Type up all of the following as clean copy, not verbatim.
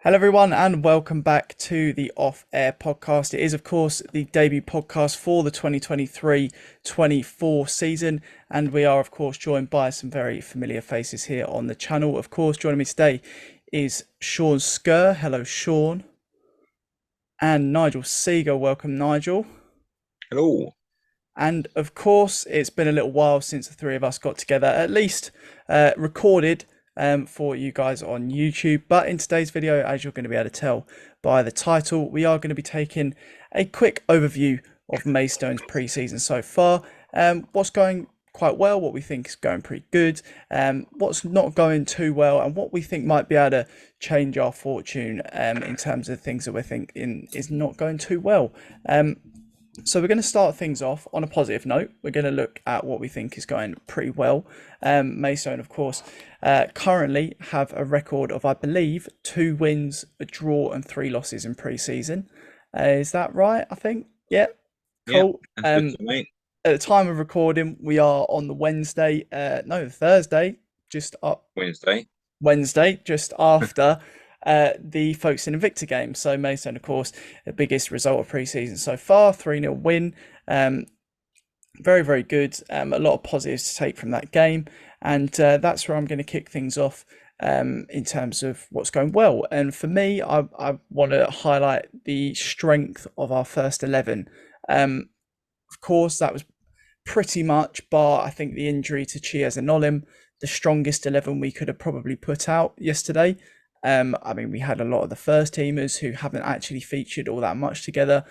Hello, everyone, and welcome back to the Off Air podcast. It is, of course, the debut podcast for the 2023-24 season, and we are, of course, joined by some very familiar faces here on the channel. Of course, joining me today is Sean Skur. Hello, Sean. And Nigel Seeger. Welcome, Nigel. Hello. And of course, it's been a little while since the three of us got together, at least recorded for you guys on YouTube. But in today's video, as you're going to be able to tell by the title, we are going to be taking a quick overview of Maystone's preseason so far. What's going quite well, what we think is going pretty good, what's not going too well, and what we think might be able to change our fortune in terms of things that we're thinking is not going too well. So we're going to start things off on a positive note. We're going to look at what we think is going pretty well. Maystone, of course, currently have a record of, I believe, 2 wins, a draw, and 3 losses in pre-season. Is that right? I think. Yeah. Yeah, Cool. that's good to me. At the time of recording, we are on the Wednesday. No, Thursday. Just up. Wednesday, just after the Folkestone Invicta game. So Mason, of course, the biggest result of pre-season so far, 3-0 win. Very, very good. A lot of positives to take from that game. And that's where I'm going to kick things off in terms of what's going well. And for me, I want to highlight the strength of our first 11. Of course, that was pretty much, bar I think the injury to Chiaz and Olim, the strongest 11 we could have probably put out yesterday. I mean, we had a lot of the first teamers who haven't actually featured all that much together,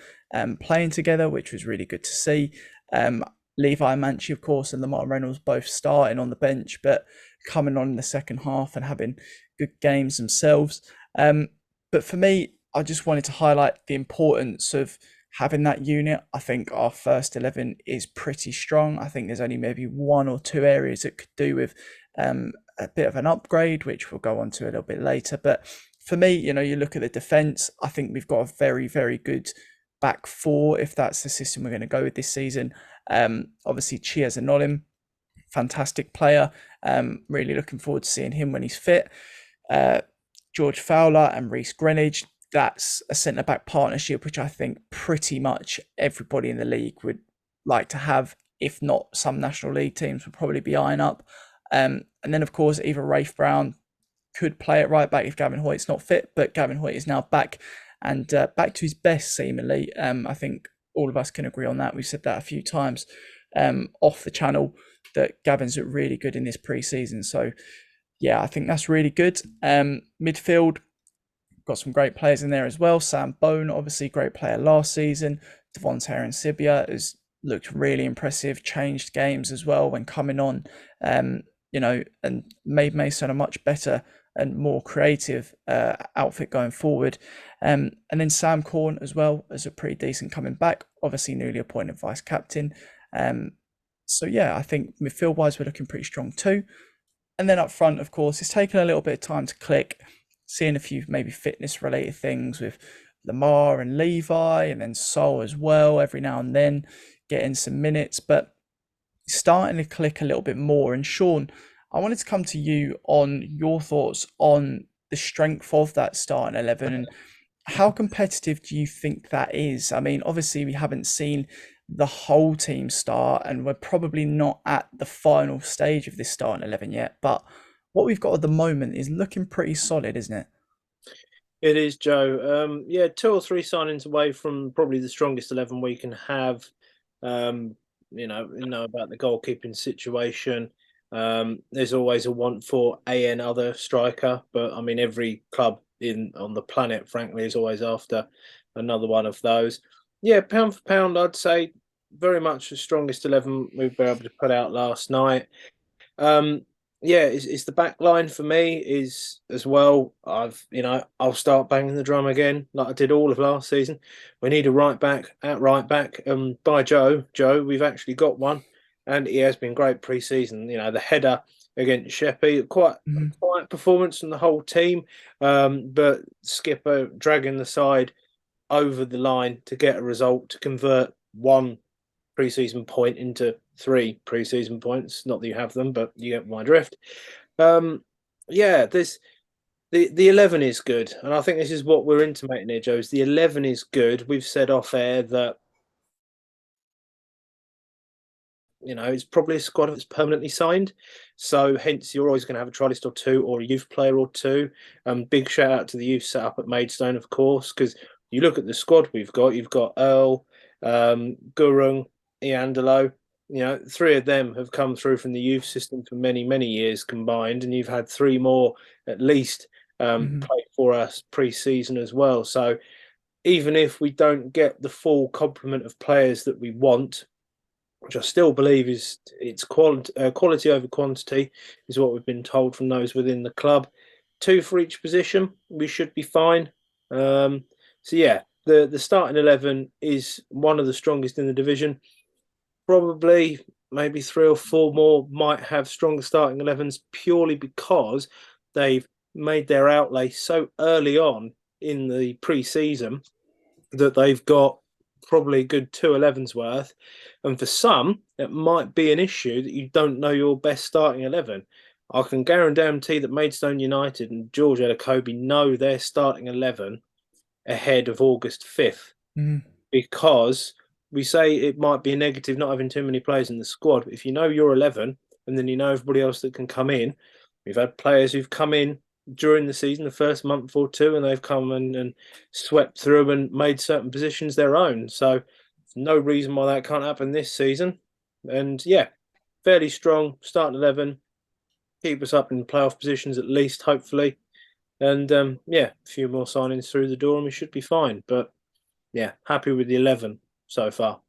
playing together, which was really good to see. Levi Manchi, of course, and Lamar Reynolds both starting on the bench, but coming on in the second half and having good games themselves. But for me, I just wanted to highlight the importance of having that unit. I think our first 11 is pretty strong. I think there's only maybe 1 or 2 areas that could do with a bit of an upgrade, which we'll go on to a little bit later. But for me, you look at the defence, I think we've got a very, very good back 4, if that's the system we're going to go with this season. Obviously, Chiaz and Nolim, fantastic player. Really looking forward to seeing him when he's fit. George Fowler and Reece Greenwich, that's a centre-back partnership, which I think pretty much everybody in the league would like to have. If not, some National League teams would probably be eyeing up. And then, of course, either Rafe Brown could play at right back if Gavin Hoyt's not fit, but Gavin Hoyt is now back and back to his best, seemingly. I think all of us can agree on that. We've said that a few times off the channel, that Gavin's looked really good in this pre-season. So, yeah, I think that's really good. Midfield, got some great players in there as well. Sam Bone, obviously, great player last season. Devontae Sibia has looked really impressive, changed games as well when coming on, and made Mason a much better and more creative outfit going forward. And then Sam Corn as well as a pretty decent coming back, obviously newly appointed vice captain. So yeah, I think midfield wise we're looking pretty strong too. And then up front, of course, it's taken a little bit of time to click, seeing a few maybe fitness related things with Lamar and Levi, and then Sol as well every now and then, getting some minutes, but starting to click a little bit more. And Sean, I wanted to come to you on your thoughts on the strength of that starting 11 and how competitive do you think that is? I mean, obviously we haven't seen the whole team start and we're probably not at the final stage of this starting 11 yet, but what we've got at the moment is looking pretty solid, isn't it? It is, Joe. Yeah, 2 or 3 signings away from probably the strongest 11 we can have. About the goalkeeping situation. There's always a want for other striker, but I mean every club on the planet, frankly, is always after another one of those. Yeah, pound for pound, I'd say very much the strongest 11 we've been able to put out last night. Yeah, it's the back line for me is as well. I'll start banging the drum again like I did all of last season. We need a right back at right back. By Joe, we've actually got one, and he has been great pre-season. The header against Sheppey, quite a quiet performance from the whole team, but Skipper dragging the side over the line to get a result to convert 1 pre-season point into 3 pre-season points. Not that you have them, but you get my drift. Yeah, there's The 11 is good, and I think this is what we're intimating here, Joe. Is the 11 is good. We've said off air that it's probably a squad that's permanently signed. So hence you're always going to have a trialist or two or a youth player or two. Big shout out to the youth set up at Maidstone, of course, because you look at the squad we've got. You've got Earl, Gurung, Iandolo. 3 of them have come through from the youth system for many, many years combined, and you've had 3 more at least play for us pre-season as well. So even if we don't get the full complement of players that we want, which I still believe it's quality over quantity, is what we've been told from those within the club. 2 for each position, we should be fine. So yeah, the starting 11 is one of the strongest in the division. Probably maybe 3 or 4 more might have stronger starting 11s purely because they've made their outlay so early on in the pre-season that they've got probably a good 2 11s worth. And for some, it might be an issue that you don't know your best starting 11. I can guarantee that Maidstone United and George Edakobe know their starting 11 ahead of August 5th because we say it might be a negative not having too many players in the squad. But if you know your 11 and then you know everybody else that can come in, we've had players who've come in during the season, the first month or 2, and they've come and swept through and made certain positions their own. So no reason why that can't happen this season. And yeah, fairly strong starting 11, keep us up in playoff positions at least, hopefully. And yeah, a few more signings through the door and we should be fine. But yeah, happy with the 11 so far.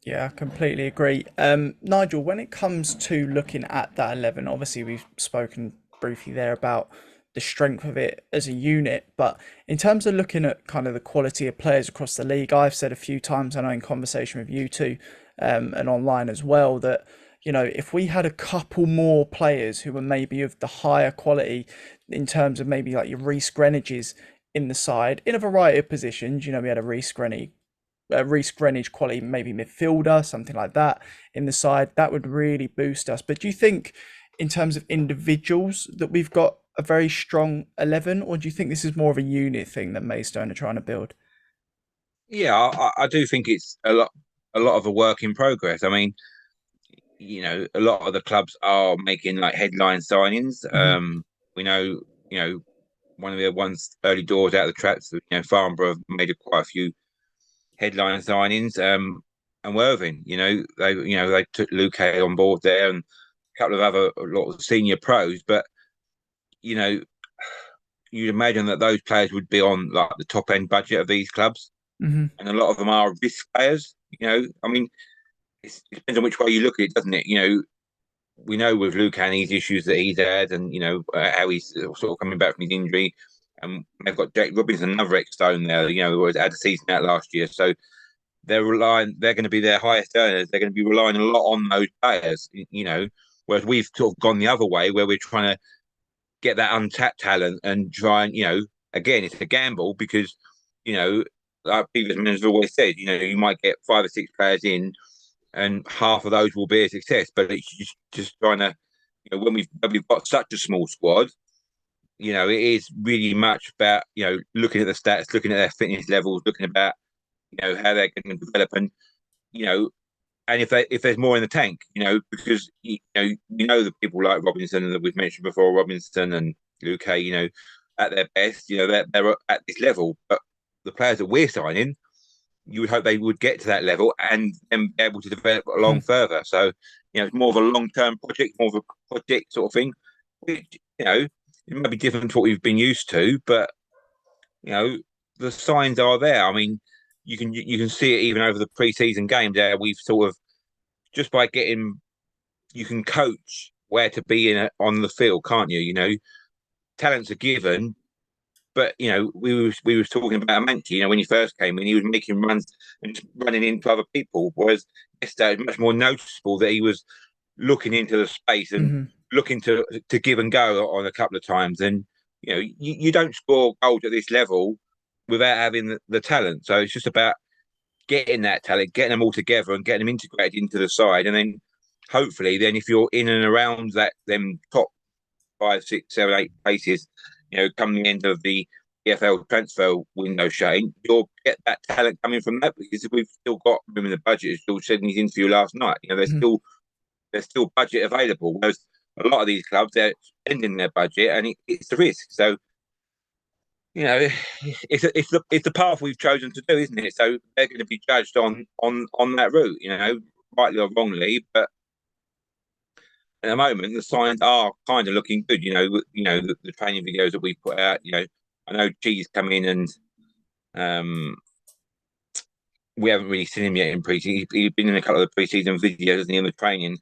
Yeah, I completely agree. Nigel, when it comes to looking at that 11, obviously we've spoken briefly there about the strength of it as a unit, but in terms of looking at kind of the quality of players across the league, I've said a few times, I know in conversation with you two and online as well, that if we had a couple more players who were maybe of the higher quality in terms of maybe like your Reece Greenwiches in the side in a variety of positions, we had a Reece Greenwich quality, maybe midfielder, something like that in the side, that would really boost us. But do you think in terms of individuals that we've got a very strong 11, or do you think this is more of a unit thing that Maidstone are trying to build? Yeah, I do think it's a lot of a work in progress. I mean, a lot of the clubs are making like headline signings. We know, one of the ones early doors out of the traps, Farnborough have made quite a few headline signings. And Worthing, they took Luke on board there and a couple of other lot of senior pros, but you'd imagine that those players would be on like the top end budget of these clubs, and a lot of them are risk players. I mean, it depends on which way you look at it, doesn't it? We know with Lucan his issues that he's had, and how he's sort of coming back from his injury. And they've got Jake Robinson, another ex-Stone there, who was had a season out last year. So they're going to be their highest earners. They're going to be relying a lot on those players, whereas we've sort of gone the other way where we're trying to get that untapped talent and try and, again, it's a gamble because, like previous managers have always said, you might get 5 or 6 players in and half of those will be a success. But it's just trying to, when we've got such a small squad, it is really much about, looking at the stats, looking at their fitness levels, looking about, how they're going to develop and, and if there's more in the tank, because, we know the people like Robinson that we've mentioned before, Robinson and Luke, at their best, they're at this level. But the players that we're signing, you would hope they would get to that level and then be able to develop along further. So, it's more of a long-term project, more of a project sort of thing. Which, it might be different to what we've been used to, but the signs are there. I mean, you can see it even over the pre-season games there. We've sort of just by getting, you can coach where to be on the field, can't you? Talents are given. But we was talking about Amanti. When he first came in, he was making runs and just running into other people. Whereas yesterday, it was much more noticeable that he was looking into the space and looking to give and go on a couple of times. And you don't score goals at this level without having the talent. So it's just about getting that talent, getting them all together, and getting them integrated into the side. And then hopefully, then if you're in and around that, them top 5, 6, 7, 8 places. come the end of the EFL transfer window shutting, you'll get that talent coming from that, because we've still got room in the budget, as George said in his interview last night. There's still budget available. Whereas a lot of these clubs, they're spending their budget, and it's the risk. So, it's the path we've chosen to do, isn't it? So they're going to be judged on that route, rightly or wrongly. But at the moment, the signs are kind of looking good. The training videos that we put out. I know G's come in, and we haven't really seen him yet in pre-season. He's been in a couple of the pre-season videos and in the training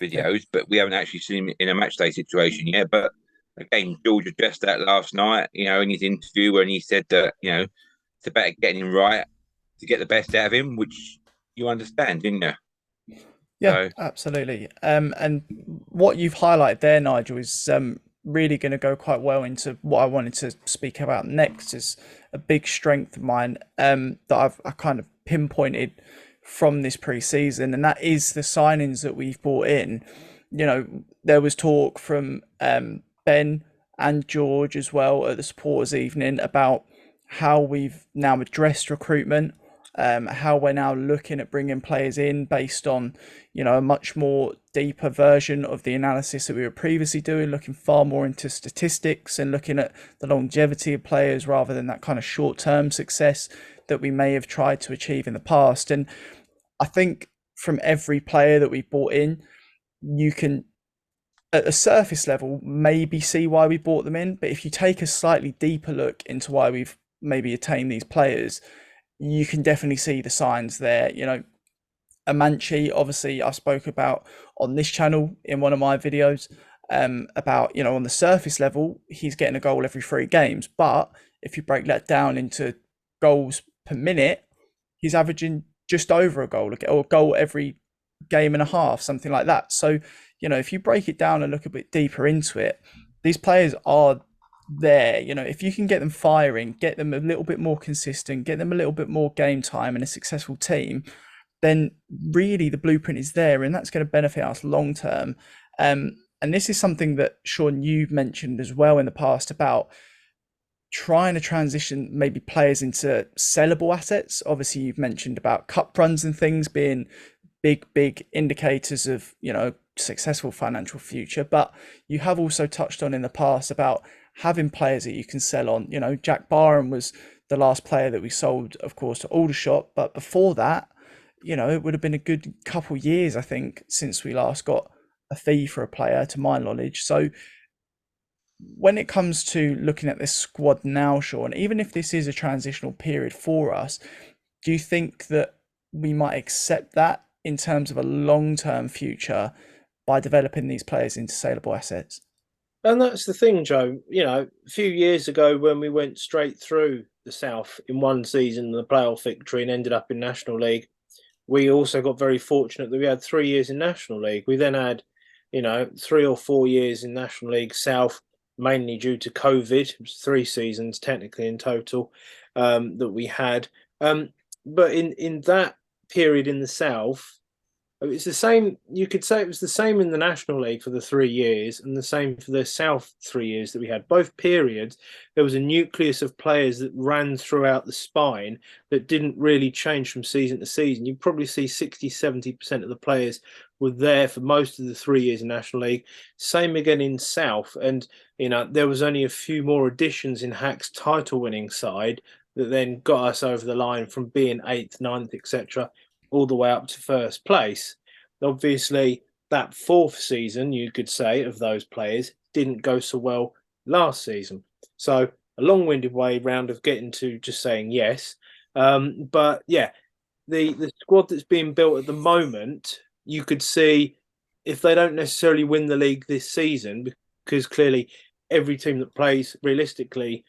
videos, but we haven't actually seen him in a match day situation yet. But again, George addressed that last night, in his interview, when he said that, it's about getting him right to get the best out of him, which you understand, didn't you? Yeah, absolutely. And what you've highlighted there, Nigel, is really going to go quite well into what I wanted to speak about next. Is a big strength of mine that I kind of pinpointed from this pre-season, and that is the signings that we've brought in. There was talk from Ben and George as well at the supporters evening about how we've now addressed recruitment, how we're now looking at bringing players in based on, a much more deeper version of the analysis that we were previously doing, looking far more into statistics and looking at the longevity of players rather than that kind of short-term success that we may have tried to achieve in the past. And I think from every player that we brought in, you can, at a surface level, maybe see why we brought them in. But if you take a slightly deeper look into why we've maybe attained these players, you can definitely see the signs there. Amanchi, obviously, I spoke about on this channel in one of my videos, about, on the surface level, he's getting a goal every 3 games. But if you break that down into goals per minute, he's averaging just over a goal, or a goal every game and a half, something like that. So, if you break it down and look a bit deeper into it, these players are there. If you can get them firing, get them a little bit more consistent, get them a little bit more game time and a successful team, then really the blueprint is there, and that's going to benefit us long term. And this is something that, Sean, you've mentioned as well in the past about trying to transition maybe players into sellable assets. Obviously, you've mentioned about cup runs and things being big indicators of, successful financial future. But you have also touched on in the past about having players that you can sell on. Jack Barham was the last player that we sold, of course, to Aldershot. But before that, it would have been a good couple of years, I think, since we last got a fee for a player, to my knowledge. So when it comes to looking at this squad now, Sean, even if this is a transitional period for us, do you think that we might accept that in terms of a long-term future by developing these players into saleable assets? And that's the thing, Joe. A few years ago when we went straight through the South in one season, the playoff victory, and ended up in National League, we also got very fortunate that we had 3 years in National League. We then had, 3 or 4 years in National League South, mainly due to COVID. It was 3 seasons technically in total that we had. But in that period in the South, it's the same. You could say it was the same in the National League for the 3 years, and the same for the South 3 years that we had. Both periods, there was a nucleus of players that ran throughout the spine that didn't really change from season to season. You'd probably see 60-70% of the players were there for most of the 3 years in National League. Same again in South. And, there was only a few more additions in Hack's title-winning side that then got us over the line from being 8th, 9th, etc., all the way up to first place. Obviously, that 4th season, you could say, of those players didn't go so well last season. So a long-winded way round of getting to just saying yes. But yeah, the squad that's being built at the moment, you could see if they don't necessarily win the league this season, because clearly every team that plays realistically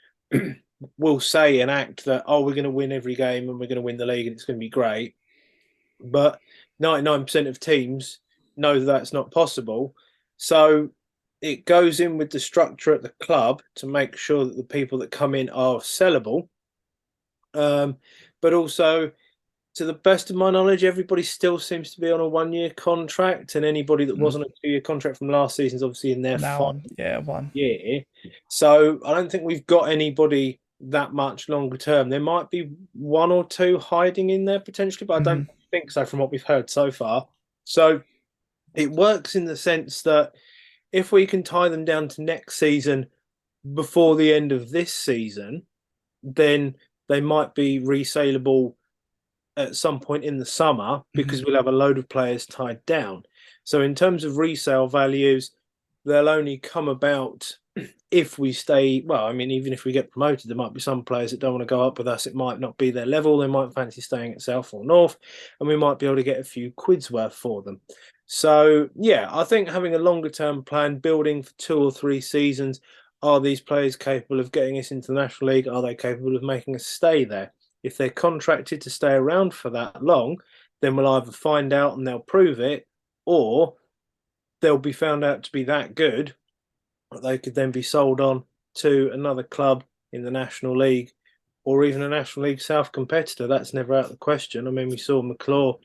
will say and act that, oh, we're going to win every game and we're going to win the league and it's going to be great. But 99% of teams know that's not possible. So it goes in with the structure at the club to make sure that the people that come in are sellable, but also to the best of my knowledge, everybody still seems to be on a 1-year contract, and anybody that was on a 2-year contract from last season is obviously in their final year. So I don't think we've got anybody that much longer term. There might be one or two hiding in there potentially, but I don't think so from what we've heard so far. So it works in the sense that if we can tie them down to next season before the end of this season, then they might be resaleable at some point in the summer because we'll have a load of players tied down. So in terms of resale values, they'll only come about if we stay. Well, I mean, even if we get promoted, there might be some players that don't want to go up with us. It might not be their level. They might fancy staying at South or North, and we might be able to get a few quid's worth for them. So yeah, I think having a longer term plan, building for 2 or 3 seasons. Are these players capable of getting us into the National League? Are they capable of making us stay there? If they're contracted to stay around for that long, then we'll either find out and they'll prove it, or they'll be found out to be that good that they could then be sold on to another club in the National League or even a National League South competitor. That's never out of the question. I mean, we saw McClure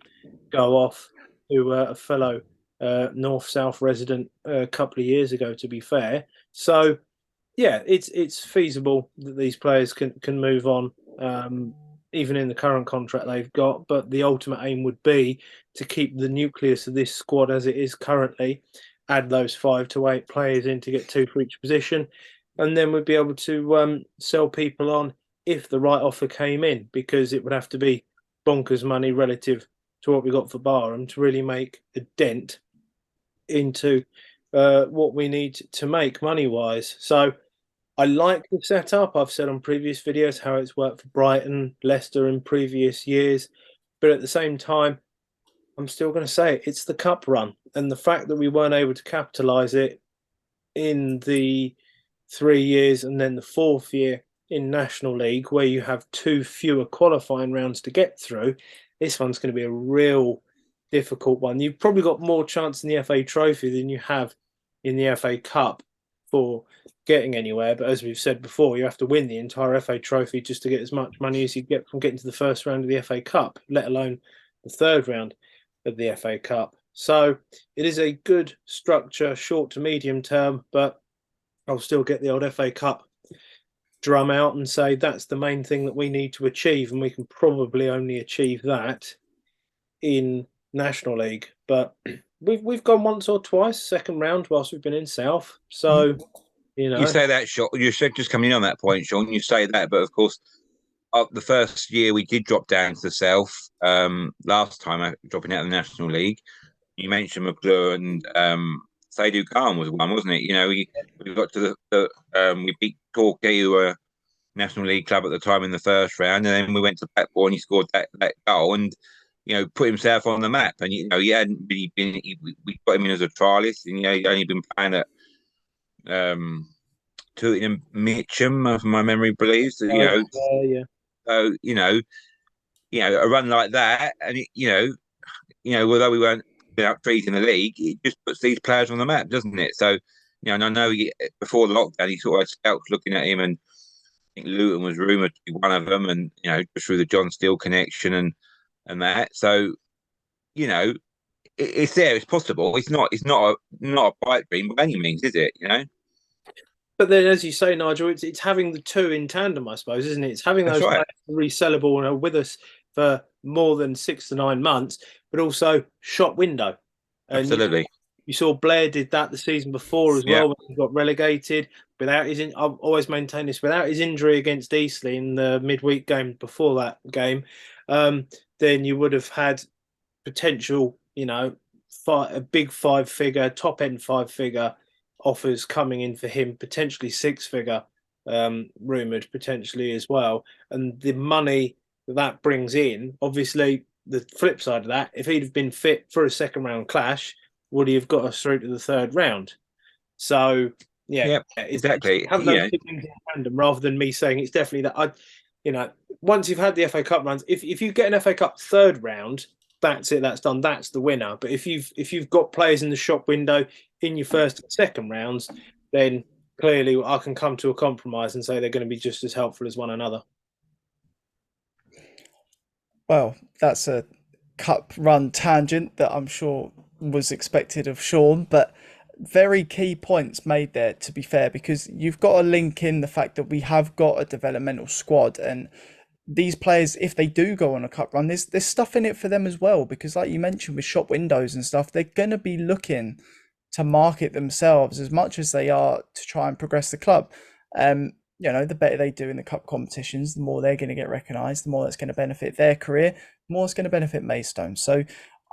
go off to a fellow North-South resident a couple of years ago, to be fair. So, yeah, it's feasible that these players can move on, even in the current contract they've got. But the ultimate aim would be to keep the nucleus of this squad as it is currently, add those 5 to 8 players in to get 2 for each position, and then we'd be able to sell people on if the right offer came in, because it would have to be bonkers money relative to what we got for Barham to really make a dent into what we need to make money-wise. So I like the setup. I've said on previous videos how it's worked for Brighton, Leicester in previous years. But at the same time, I'm still going to say it's the cup run. And the fact that we weren't able to capitalise it in the 3 years and then the 4th year in National League, where you have 2 fewer qualifying rounds to get through, this one's going to be a real difficult one. You've probably got more chance in the FA Trophy than you have in the FA Cup for getting anywhere. But as we've said before, you have to win the entire FA Trophy just to get as much money as you get from getting to the first round of the FA Cup, let alone the 3rd round of the FA Cup. So it is a good structure, short to medium term, but I'll still get the old FA Cup drum out and say that's the main thing that we need to achieve, and we can probably only achieve that in National League. But we've gone once or twice second round whilst we've been in South. So you say that, Sean. You said, just coming in on that point, Sean. You say that, but of course, the first year we did drop down to the South. Last time dropping out of the National League, you mentioned McClure and Sadhu Khan was one, wasn't it? You know, we got to we beat Torquay, who were National League club at the time, in the first round, and then we went to Blackpool and he scored that goal and, you know, put himself on the map. And, you know, he hadn't really been. We got him in as a trialist, and, you know, he'd only been playing at Tooting Mitcham, if my memory believes. So, so you know, a run like that, and although we weren't up trees in the league, it just puts these players on the map, doesn't it? So, and I know before the lockdown, he sort of had scouts looking at him, and I think Luton was rumoured to be one of them, and just through the John Steele connection and that. So, it's there, it's possible. It's not a pipe dream by any means, is it? But then, as you say, Nigel, it's having the two in tandem, I suppose, isn't it? It's having those players resellable and are with us for more than 6 to 9 months, but also shop window. And absolutely. You saw Blair did that the season before as well, when he got relegated. Without his, I've always maintained this, without his injury against Eastleigh in the midweek game before that game, then you would have had potential, a big 5-figure, top end 5-figure offers coming in for him, potentially 6-figure, rumoured potentially as well. And the money that brings in, obviously, the flip side of that, if he'd have been fit for a second round clash, would he have got us through to the 3rd round? So, exactly. Have those two things in tandem rather than me saying it's definitely that. Once you've had the FA Cup runs, if you get an FA Cup 3rd round, that's it, that's done, that's the winner. But if you've got players in the shop window in your 1st and 2nd rounds, then clearly I can come to a compromise and say they're going to be just as helpful as one another. Well, that's a cup run tangent that I'm sure was expected of Sean, but very key points made there, to be fair, because you've got to link in the fact that we have got a developmental squad, and these players, if they do go on a cup run, there's stuff in it for them as well, because like you mentioned with shop windows and stuff, they're going to be looking to market themselves as much as they are to try and progress the club. You know, the better they do in the cup competitions, the more they're going to get recognised, the more that's going to benefit their career, the more it's going to benefit Maidstone. So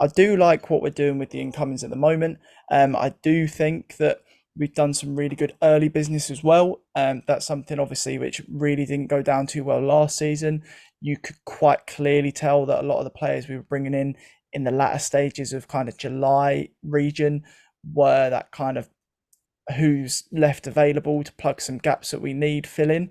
I do like what we're doing with the incomings at the moment. I do think that we've done some really good early business as well. That's something obviously which really didn't go down too well last season. You could quite clearly tell that a lot of the players we were bringing in the latter stages of kind of July region were that kind of who's left available to plug some gaps that we need fill in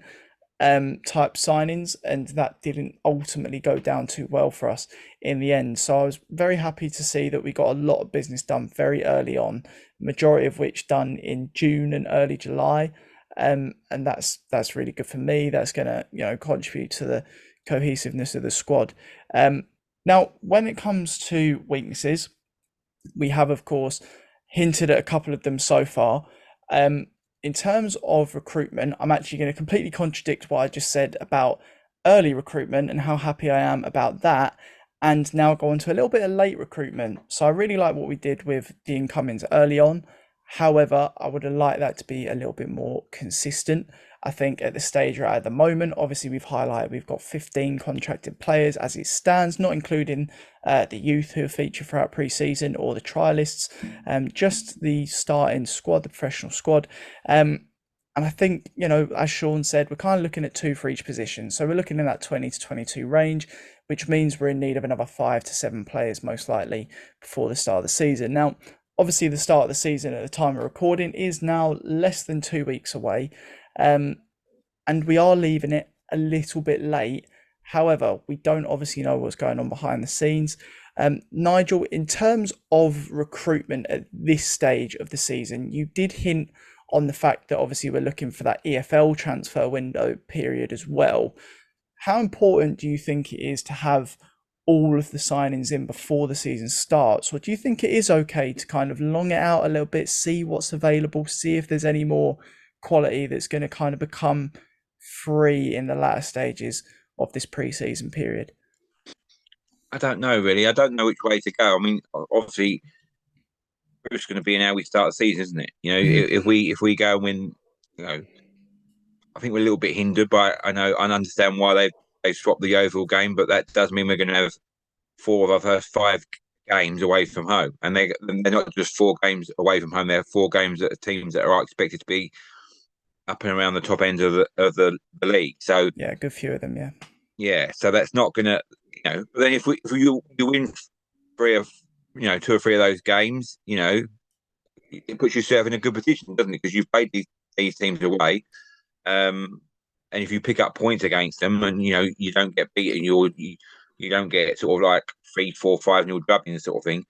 type signings, and that didn't ultimately go down too well for us in the end. So I was very happy to see that we got a lot of business done very early on, majority of which done in June and early July. And that's really good for me. That's gonna, you know, contribute to the cohesiveness of the squad. Now when it comes to weaknesses, we have of course hinted at a couple of them so far. In terms of recruitment, I'm actually going to completely contradict what I just said about early recruitment and how happy I am about that, and now go on to a little bit of late recruitment. So I really like what we did with the incomings early on. However, I would have liked that to be a little bit more consistent. I think at the stage we're at the moment, obviously we've highlighted we've got 15 contracted players as it stands, not including the youth who have featured throughout pre-season or the trialists, just the starting squad, the professional squad. And I think, you know, as Sean said, we're kind of looking at 2 for each position. So we're looking in that 20 to 22 range, which means we're in need of another 5 to 7 players most likely before the start of the season. Now, obviously the start of the season at the time of recording is now less than 2 weeks away. And we are leaving it a little bit late. However, we don't obviously know what's going on behind the scenes. Nigel, in terms of recruitment at this stage of the season, you did hint on the fact that obviously we're looking for that EFL transfer window period as well. How important do you think it is to have all of the signings in before the season starts? Or do you think it is okay to kind of long it out a little bit, see what's available, see if there's any more quality that's going to kind of become free in the latter stages of this pre-season period? I don't know really. I don't know which way to go. I mean, obviously, it's going to be in how we start the season, isn't it? You know, if we go and win, you know, I think we're a little bit hindered by. I know I understand why they swapped the overall game, but that does mean we're going to have 4 of our first 5 games away from home, and they're not just 4 games away from home. They're 4 games at teams that are expected to be up and around the top end of the league. So yeah, a good few of them, yeah. Yeah, so that's not going to, you know. But then if you win 3 of, you know, 2 or 3 of those games, you know, it puts yourself in a good position, doesn't it? Because you've played these teams away, and if you pick up points against them, and you know you don't get beaten, you don't get sort of like 3, 4, 5-0 drubbing sort of thing.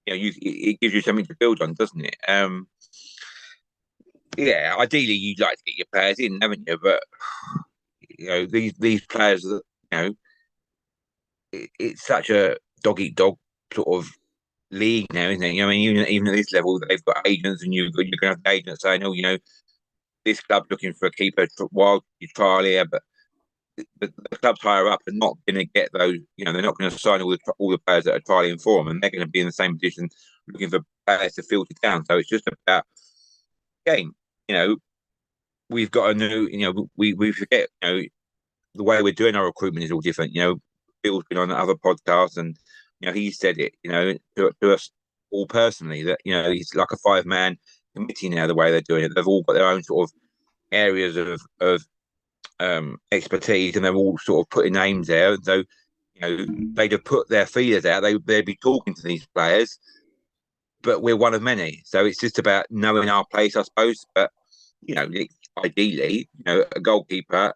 You know, it gives you something to build on, doesn't it? Yeah, ideally you'd like to get your players in, haven't you? But you know, these players, you know, it's such a dog eat dog sort of league now, isn't it? You know, I mean, even at this level, they've got agents, and you're going to have agents saying, "Oh, you know, this club's looking for a keeper while you trial here," but the clubs higher up are not going to get those. You know, they're not going to sign all the players that are trialing for them, and they're going to be in the same position looking for players to filter down. So it's just about game. You know, we've got a new. You know, we forget. You know, the way we're doing our recruitment is all different. You know, Bill's been on other podcasts, and you know he said it. You know, to us all personally, that you know he's like a 5-man committee now. The way they're doing it, they've all got their own sort of areas of expertise, and they're all sort of putting names there. So you know they'd have put their feelers out. They'd be talking to these players, but we're one of many. So it's just about knowing our place, I suppose. But you know, ideally, you know, a goalkeeper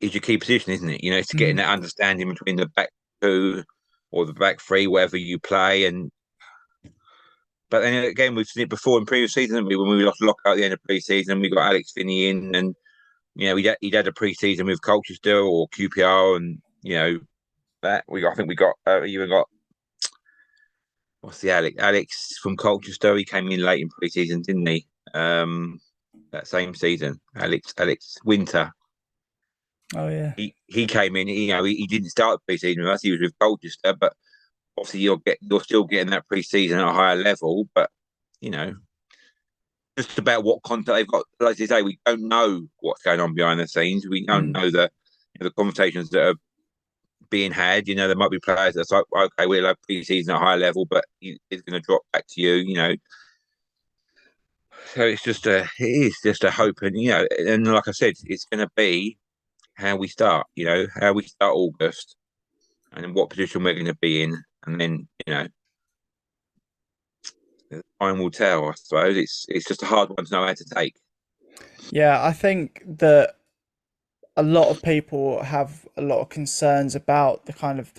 is your key position, isn't it? You know, it's getting that understanding between the back 2 or the back 3, wherever you play. And but then again, we've seen it before in previous seasons, when we lost Lockout at the end of pre-season, we got Alex Finney in, and you know he'd had a pre-season with Colchester or QPR, and that I think we got even got what's the Alex from Colchester. He came in late in pre-season, didn't he? That same season, Alex Winter. Oh yeah. He came in. He didn't start pre-season with us. He was with Colchester, but obviously you're still getting that pre-season at a higher level. But just about what content they've got. Like I say, we don't know what's going on behind the scenes. We don't know the conversations that are being had. There might be players that's like, okay, we'll have pre-season at a high level, but it's going to drop back to you. So it is just a hope, and like I said, it's going to be how we start. How we start August, and in what position we're going to be in, and then time will tell. I suppose it's just a hard one to know how to take. Yeah, I think that a lot of people have a lot of concerns about the kind of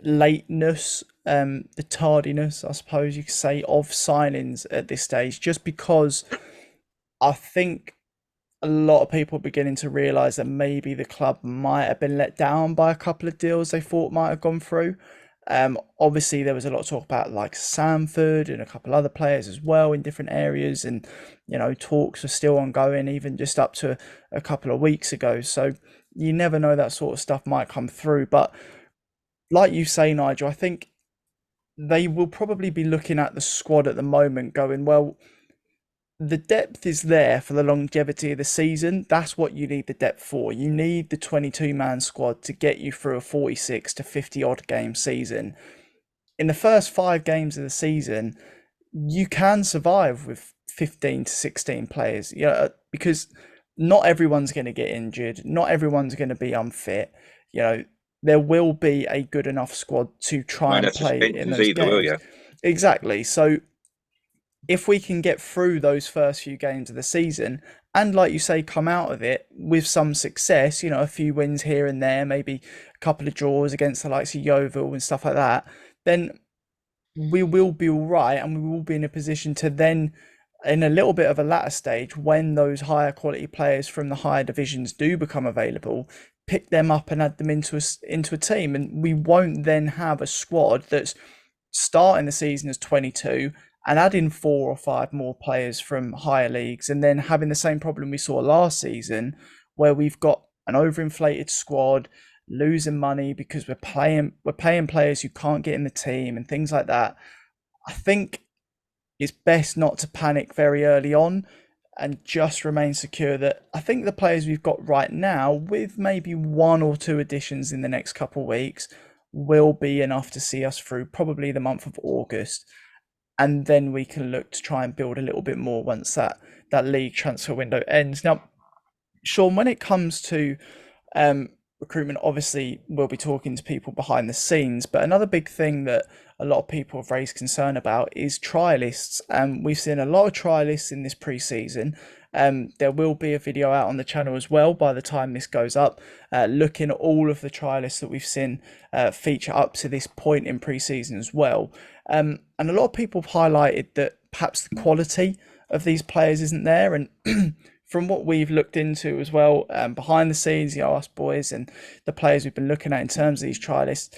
lateness, the tardiness, I suppose you could say, of signings at this stage, just because I think a lot of people are beginning to realise that maybe the club might have been let down by a couple of deals they thought might have gone through. Obviously, there was a lot of talk about like Sanford and a couple other players as well in different areas, and talks are still ongoing, even just up to a couple of weeks ago. So you never know, that sort of stuff might come through. But like you say, Nigel, I think they will probably be looking at the squad at the moment, going, well, the depth is there for the longevity of the season. That's what you need the depth for. You need the 22-man squad to get you through a 46 to 50 odd game season. In the first 5 games of the season, you can survive with 15 to 16 players, because not everyone's going to get injured. Not everyone's going to be unfit. There will be a good enough squad to try and play in those games. Exactly. So if we can get through those first few games of the season and, like you say, come out of it with some success, a few wins here and there, maybe a couple of draws against the likes of Yeovil and stuff like that, then we will be all right, and we will be in a position to then, in a little bit of a latter stage, when those higher quality players from the higher divisions do become available, pick them up and add them into a team. And we won't then have a squad that's starting the season as 22 and adding 4 or 5 more players from higher leagues, and then having the same problem we saw last season, where we've got an overinflated squad, losing money because we're paying players who can't get in the team and things like that. I think it's best not to panic very early on and just remain secure that I think the players we've got right now, with maybe 1 or 2 additions in the next couple of weeks, will be enough to see us through probably the month of August. And then we can look to try and build a little bit more once that league transfer window ends. Now, Sean, when it comes to recruitment, obviously we'll be talking to people behind the scenes, but another big thing that a lot of people have raised concern about is trialists. We've seen a lot of trialists in this pre-season. There will be a video out on the channel as well by the time this goes up, looking at all of the trialists that we've seen feature up to this point in pre-season as well. And a lot of people have highlighted that perhaps the quality of these players isn't there. And from what we've looked into as well, behind the scenes, us boys and the players we've been looking at in terms of these trialists,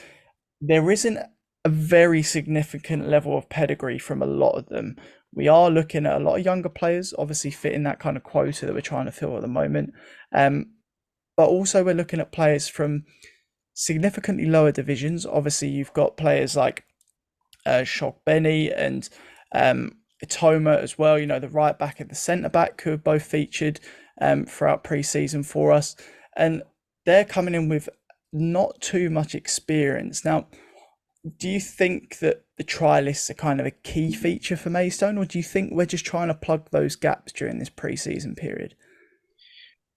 there isn't a very significant level of pedigree from a lot of them. We are looking at a lot of younger players, obviously fitting that kind of quota that we're trying to fill at the moment. But also we're looking at players from significantly lower divisions. Obviously, you've got players like Shock Benny and Itoma as well, the right back and the centre back, who have both featured throughout pre-season for us, and they're coming in with not too much experience. Now, do you think that the trialists are kind of a key feature for Maidstone, or do you think we're just trying to plug those gaps during this pre-season period?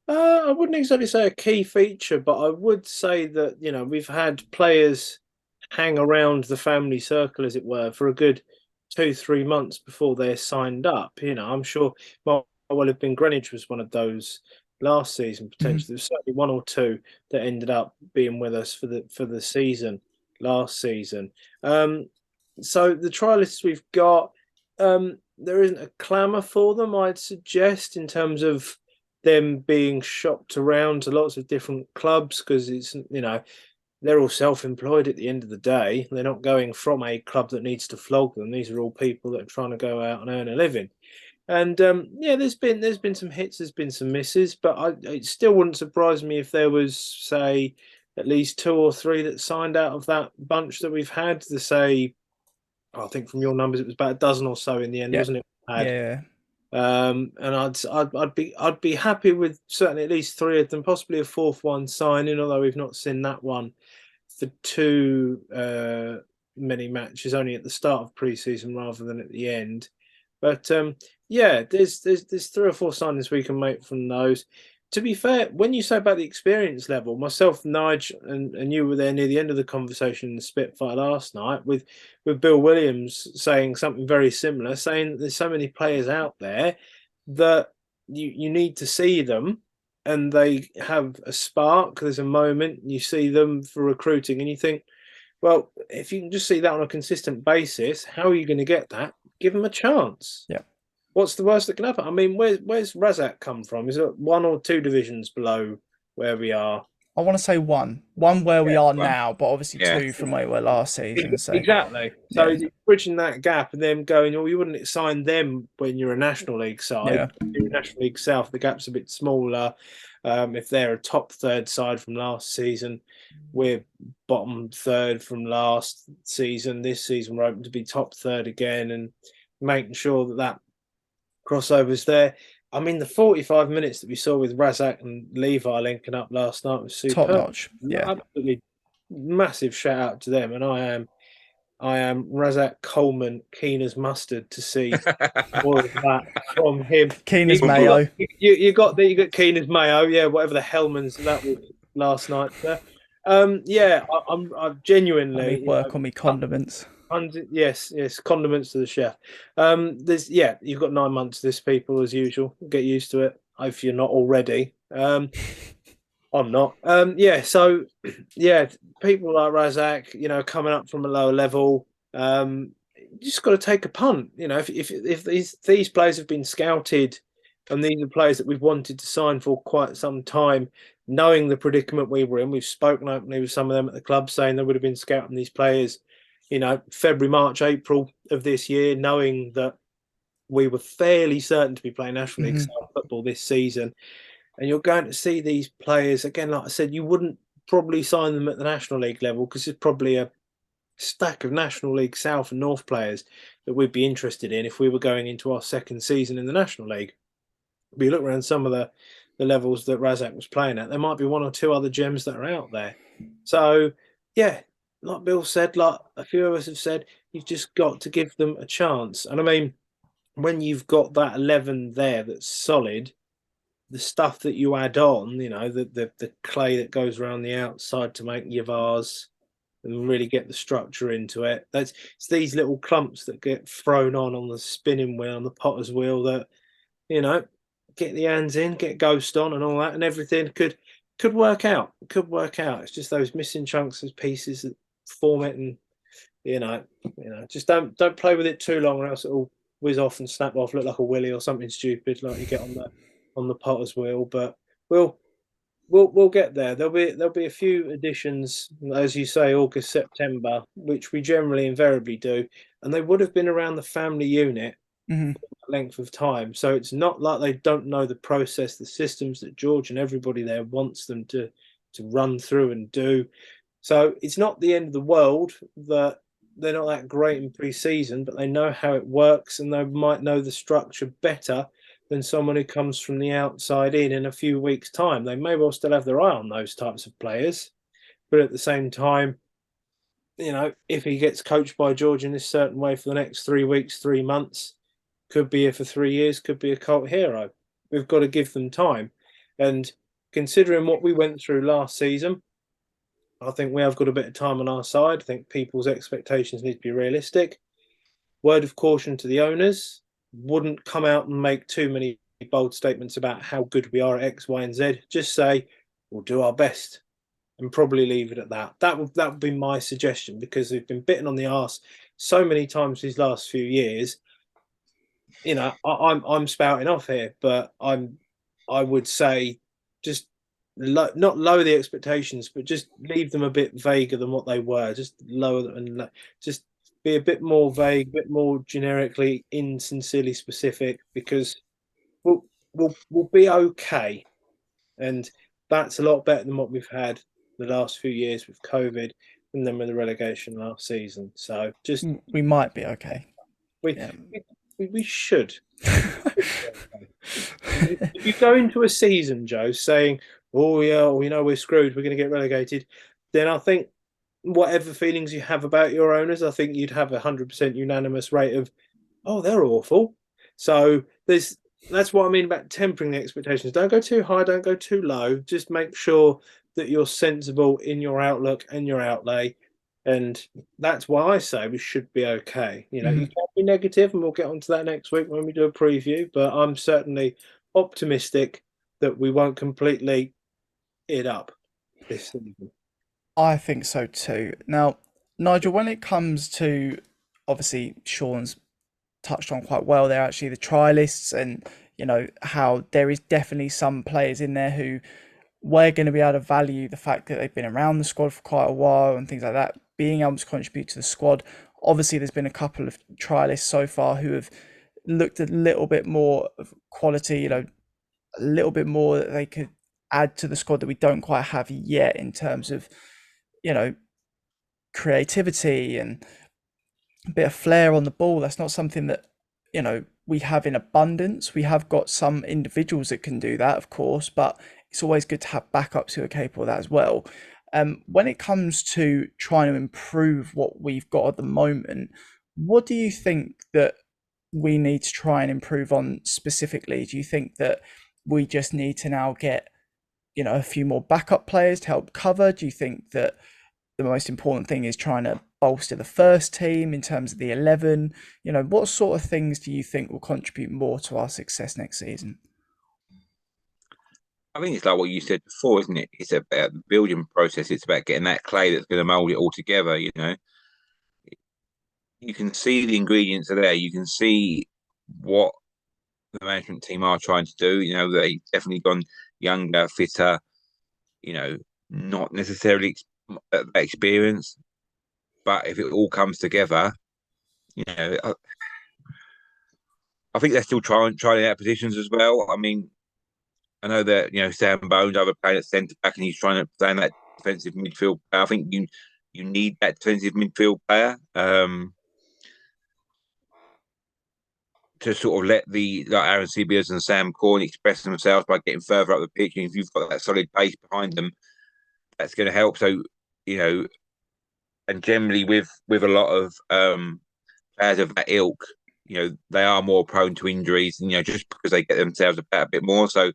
I wouldn't exactly say a key feature, but I would say that we've had players hang around the family circle, as it were, for a good 2-3 months before they're signed up. I'm sure might well have been Greenwich was one of those last season. Potentially, there's certainly 1 or 2 that ended up being with us for the season last season. So the trialists we've got, there isn't a clamour for them, I'd suggest, in terms of them being shopped around to lots of different clubs, because it's they're all self-employed at the end of the day. They're not going from a club that needs to flog them. These are all people that are trying to go out and earn a living. And yeah, there's been some hits, there's been some misses, but it still wouldn't surprise me if there was, say, at least 2 or 3 that signed out of that bunch that we've had. To say, I think from your numbers, it was about a dozen or so in the end, wasn't it? Yeah. And I'd be happy with certainly at least 3 of them, possibly a 4th one signing, although we've not seen that one for too many matches, only at the start of pre-season rather than at the end. But yeah, there's 3 or 4 signings we can make from those. To be fair, when you say about the experience level, myself, Nigel, and you were there near the end of the conversation in the Spitfire last night with Bill Williams saying something very similar, saying that there's so many players out there that you need to see them and they have a spark. There's a moment you see them for recruiting and you think, well, if you can just see that on a consistent basis, how are you going to get that? Give them a chance. Yeah. What's the worst that can happen? I mean, where's Razak come from? Is it 1 or 2 divisions below where we are? I want to say one where we are now, but obviously 2 from where we were last season. So exactly. So bridging that gap and then going, oh, you wouldn't sign them when you're a National League side. Yeah. You're a National League South, the gap's a bit smaller. If they're a top 3rd side from last season, we're bottom 3rd from last season. This season we're hoping to be top 3rd again, and making sure that crossover's there. I mean, the 45 minutes that we saw with Razak and Levi linking up last night was superb. Top notch. Yeah. Absolutely massive shout out to them. And I am Razak Coleman keen as mustard to see more of that from him. Keen as mayo. You got keen as mayo, yeah, whatever the Hellman's that was last night. Yeah, I'm genuinely work on me condiments. Yes, condiments to the chef. You've got 9 months this, people, as usual. Get used to it if you're not already. I'm not. So yeah, people like Razak, coming up from a lower level, you just got to take a punt. If these players have been scouted and these are players that we've wanted to sign for quite some time, knowing the predicament we were in, we've spoken openly with some of them at the club saying they would have been scouting these players, February, March, April of this year, knowing that we were fairly certain to be playing National League South football this season. And you're going to see these players, again, like I said, you wouldn't probably sign them at the National League level because there's probably a stack of National League South and North players that we'd be interested in if we were going into our 2nd season in the National League. But you look around some of the levels that Razak was playing at, there might be 1 or 2 other gems that are out there. So, yeah, like Bill said, like a few of us have said, you've just got to give them a chance. And I mean, when you've got that 11 there that's solid, the stuff that you add on, the clay that goes around the outside to make your vase and really get the structure into it. It's these little clumps that get thrown on the spinning wheel, on the potter's wheel that, get the hands in, get ghost on and all that, and everything could work out. Could work out. It's just those missing chunks of pieces that form it, and just don't play with it too long, or else it'll whiz off and snap off, look like a willy or something stupid like you get on the potter's wheel. But we'll get there. There'll be a few additions, as you say, August, September, which we generally invariably do, and they would have been around the family unit length of time. So it's not like they don't know the process, the systems that George and everybody there wants them to run through and do. So it's not the end of the world that they're not that great in pre-season, but they know how it works and they might know the structure better than someone who comes from the outside in a few weeks' time. They may well still have their eye on those types of players, but at the same time, if he gets coached by George in this certain way for the next 3 weeks, 3 months, could be here for 3 years, could be a cult hero. We've got to give them time. And considering what we went through last season, I think we have got a bit of time on our side. I think people's expectations need to be realistic. Word of caution to the owners, wouldn't come out and make too many bold statements about how good we are at X, Y, and Z. Just say, we'll do our best and probably leave it at that. That would be my suggestion, because they've been bitten on the arse so many times these last few years. I'm spouting off here, but I would say just not lower the expectations, but just leave them a bit vaguer than what they were. Just lower them and just be a bit more vague, a bit more generically, insincerely specific, because we'll be okay, and that's a lot better than what we've had the last few years with COVID and then with the relegation last season. So just we might be okay. We yeah. we should. If you go into a season, Joe, saying, "Oh yeah, we know we're screwed, we're going to get relegated," then I think whatever feelings you have about your owners, I think you'd have 100% unanimous rate of, "Oh, they're awful." So that's what I mean about tempering the expectations. Don't go too high, don't go too low. Just make sure that you're sensible in your outlook and your outlay. And that's why I say we should be okay. You can't be negative, and we'll get onto that next week when we do a preview. But I'm certainly optimistic that we won't completely it up this season. I think so too. Now, Nigel, when it comes to, obviously, Sean's touched on quite well there, actually, the try lists, and how there is definitely some players in there who we're going to be able to value the fact that they've been around the squad for quite a while and things like that, being able to contribute to the squad. Obviously, there's been a couple of trialists so far who have looked a little bit more of quality, a little bit more that they could add to the squad that we don't quite have yet in terms of, creativity and a bit of flair on the ball. That's not something that, we have in abundance. We have got some individuals that can do that, of course, but it's always good to have backups who are capable of that as well. When it comes to trying to improve what we've got at the moment, what do you think that we need to try and improve on specifically? Do you think that we just need to now get, a few more backup players to help cover? Do you think that the most important thing is trying to bolster the first team in terms of the 11? What sort of things do you think will contribute more to our success next season? I think it's like what you said before, isn't it? It's about the building process. It's about getting that clay that's going to mold it all together. You can see the ingredients are there. You can see what the management team are trying to do. They definitely gone younger, fitter. Not necessarily that experience, but if it all comes together, I think they're still trying out positions as well. I mean, I know that Sam Bones over playing at centre back, and he's trying to play in that defensive midfield player. I think you need that defensive midfield player to sort of let like Aaron Sibias and Sam Corn express themselves by getting further up the pitch. And if you've got that solid base behind them, that's going to help. So and generally with a lot of players of that ilk, they are more prone to injuries. Just because they get themselves about a bit more. So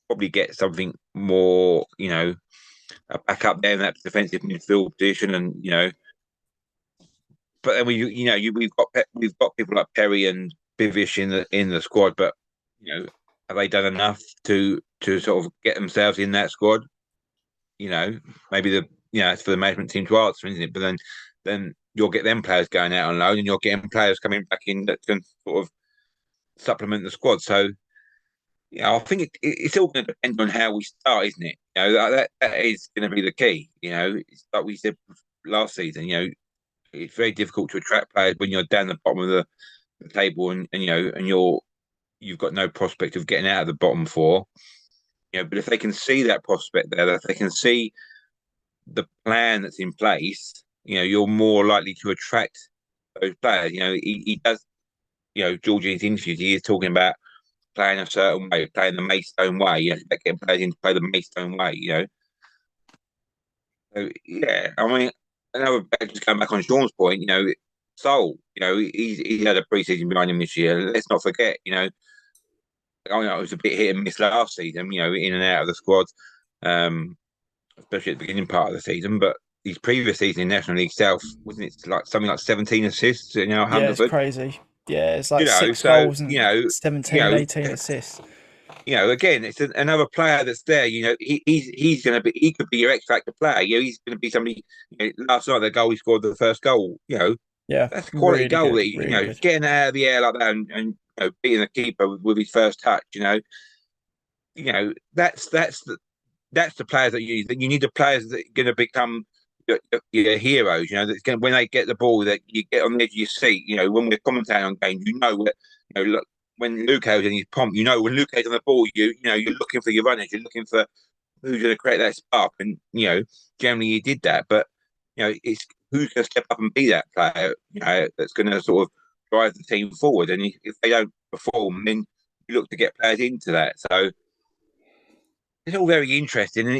probably get something more, back up there in that defensive midfield position, and But then we've got people like Perry and Bivish in the squad, but have they done enough to sort of get themselves in that squad? Maybe it's for the management team to answer, isn't it? But then you'll get them players going out on loan, and you're getting players coming back in that can sort of supplement the squad. So I think it's all going to depend on how we start, isn't it? That is going to be the key. It's like we said last season. It's very difficult to attract players when you're down the bottom of the table, and you've got no prospect of getting out of the bottom four. But if they can see that prospect there, if they can see the plan that's in place, you're more likely to attract those players. He does. George in his interviews, he is talking about playing a certain way, playing the Maidstone way, getting players in to play the Maidstone way, So, I mean, another just going back on Sean's point, Sol, he's had a pre-season behind him this year. Let's not forget, it was a bit hit and miss last season, in and out of the squad, especially at the beginning part of the season. But his previous season in National League South, wasn't it like something like 17 assists? It's crazy. Yeah, it's like 6 goals and 17, 18 assists. Again, it's another player that's there. He's going to be. He could be your X factor player. He's going to be somebody. Last night, the goal he scored, the first goal. That's a quality really goal. Good, that getting out of the air like that and beating the keeper with his first touch. That's that's the players that you need the players that are going to become your heroes. You know, that's going when they get the ball, that you get on the edge of your seat. You know, when we're commentating on games, you know what look when Luka's in his pomp, you know when Luka's on the ball, you know you're looking for your runners, you're looking for who's going to create that spark, and generally he did that. But it's who's going to step up and be that player, that's going to sort of drive the team forward. And if they don't perform, then you look to get players into that. So it's all very interesting, and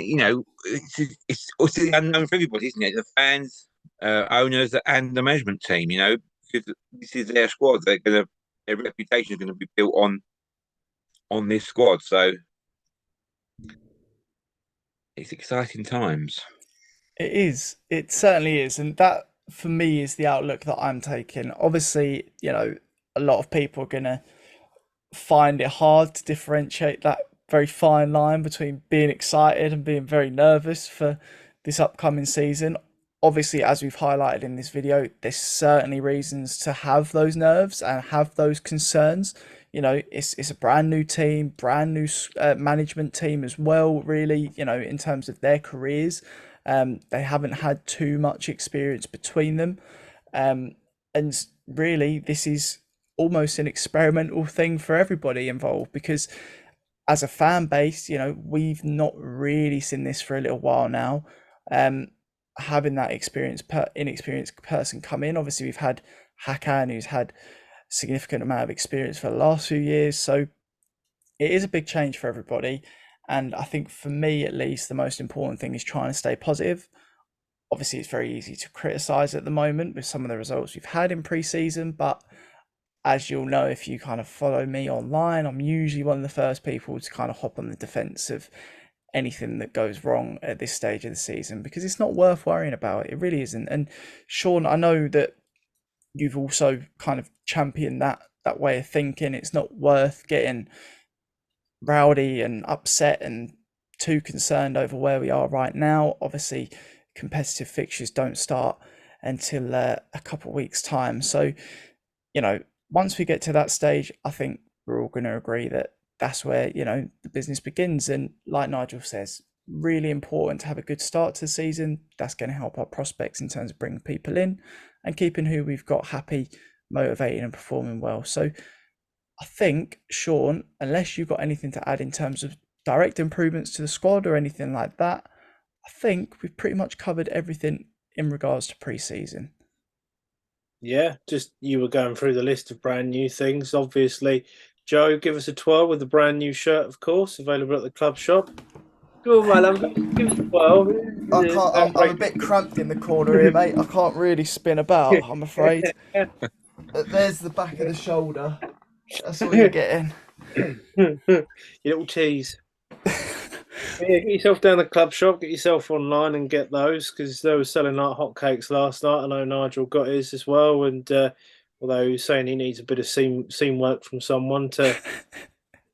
it's also the unknown for everybody, isn't it? The fans, owners, and the management team. Because this is their squad. Their reputation is going to be built on this squad. So it's exciting times. It is. It certainly is, and that for me is the outlook that I'm taking. Obviously, a lot of people are gonna find it hard to differentiate that very fine line between being excited and being very nervous for this upcoming season. Obviously, as we've highlighted in this video, there's certainly reasons to have those nerves and have those concerns. It's a brand new team, brand new management team as well, really, in terms of their careers. They haven't had too much experience between them. And really, this is almost an experimental thing for everybody involved, because as a fan base, we've not really seen this for a little while now. Having that inexperienced person come in, obviously we've had Hakan, who's had a significant amount of experience for the last few years, so it is a big change for everybody. And I think for me, at least, the most important thing is trying to stay positive. Obviously, it's very easy to criticize at the moment with some of the results we've had in pre-season, but as you'll know, if you kind of follow me online, I'm usually one of the first people to kind of hop on the defense of anything that goes wrong at this stage of the season, because it's not worth worrying about. It really isn't. And Sean, I know that you've also kind of championed that way of thinking. It's not worth getting rowdy and upset and too concerned over where we are right now. Obviously, competitive fixtures don't start until a couple of weeks' time. So, once we get to that stage, I think we're all going to agree that that's where, the business begins. And like Nigel says, really important to have a good start to the season. That's going to help our prospects in terms of bringing people in and keeping who we've got happy, motivated and performing well. So I think, Sean, unless you've got anything to add in terms of direct improvements to the squad or anything like that, I think we've pretty much covered everything in regards to pre-season. Yeah, just you were going through the list of brand new things. Obviously, Joe, give us a twirl with the brand new shirt, of course, available at the club shop. Go on, my love, give us a twirl. I can't. I'm a bit cramped in the corner here, mate. I can't really spin about, I'm afraid. There's the back of the shoulder. That's all you're getting. You little tease. Yeah, get yourself down the club shop, get yourself online and get those, because they were selling like hotcakes last night. I know Nigel got his as well, and although he was saying he needs a bit of seam work from someone to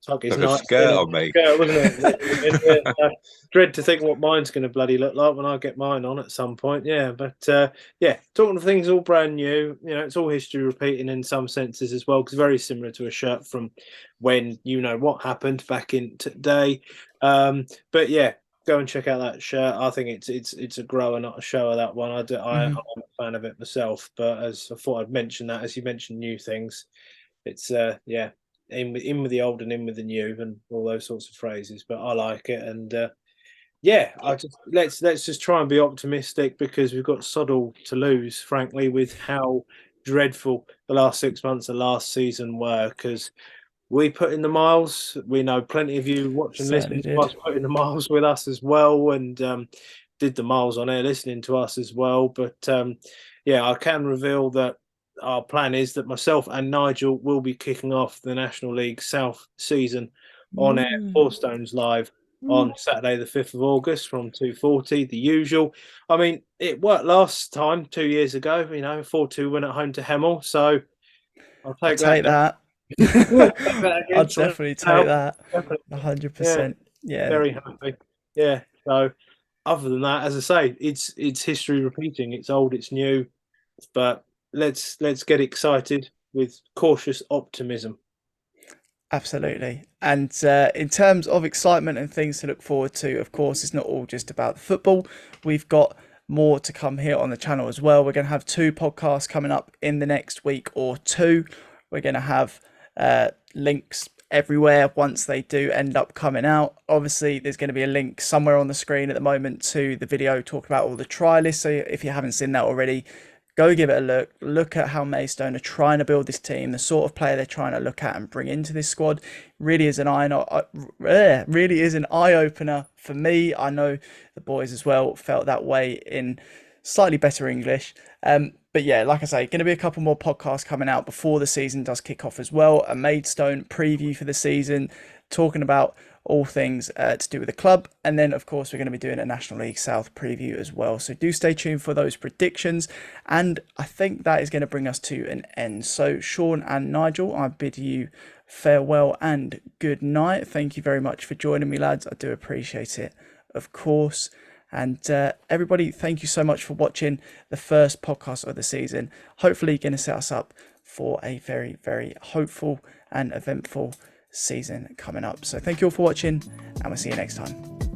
tuck his nice skirt on me. Skirt, wasn't it? Yeah, dread to think what mine's going to bloody look like when I get mine on at some point. Yeah, but yeah, talking of things all brand new, it's all history repeating in some senses as well, because very similar to a shirt from when what happened back in today. But yeah, go and check out that shirt. I think it's a grower, not a shower. That one, I'm a fan of it myself. But as I thought I'd mention that, as you mentioned new things, it's yeah. In with the old and in with the new and all those sorts of phrases, but I like it. And yeah, let's just try and be optimistic, because we've got sod all to lose, frankly, with how dreadful the last 6 months of last season were. Because we put in the miles. We know plenty of you watching, listening to us, put in the miles with us as well, and did the miles on air listening to us as well. But yeah, I can reveal that our plan is that myself and Nigel will be kicking off the National League South season on air, Four Stones Live, on Saturday the 5th of August from 2:40, the usual. I mean, it worked last time 2 years ago, 4-2 win at home to Hemel, so I'll take that. I'll definitely take that. 100%. Yeah. Very happy. Yeah. So other than that, as I say, it's history repeating. It's old, it's new, but let's get excited with cautious optimism. Absolutely. And in terms of excitement and things to look forward to, of course, it's not all just about the football. We've got more to come here on the channel as well. We're going to have 2 podcasts coming up in the next week or 2. We're going to have links everywhere once they do end up coming out. Obviously, there's going to be a link somewhere on the screen at the moment to the video talking about all the try lists. So if you haven't seen that already, go give it a look at how Maidstone are trying to build this team, the sort of player they're trying to look at and bring into this squad. Really is an eye-opener for me. I know the boys as well felt that way in slightly better English. But yeah, like I say, going to be a couple more podcasts coming out before the season does kick off as well. A Maidstone preview for the season, talking about all things to do with the club. And then, of course, we're going to be doing a National League South preview as well. So do stay tuned for those predictions. And I think that is going to bring us to an end. So Sean and Nigel, I bid you farewell and good night. Thank you very much for joining me, lads. I do appreciate it, of course. And everybody, thank you so much for watching the first podcast of the season. Hopefully going to set us up for a very, very hopeful and eventful season coming up. So thank you all for watching, and we'll see you next time.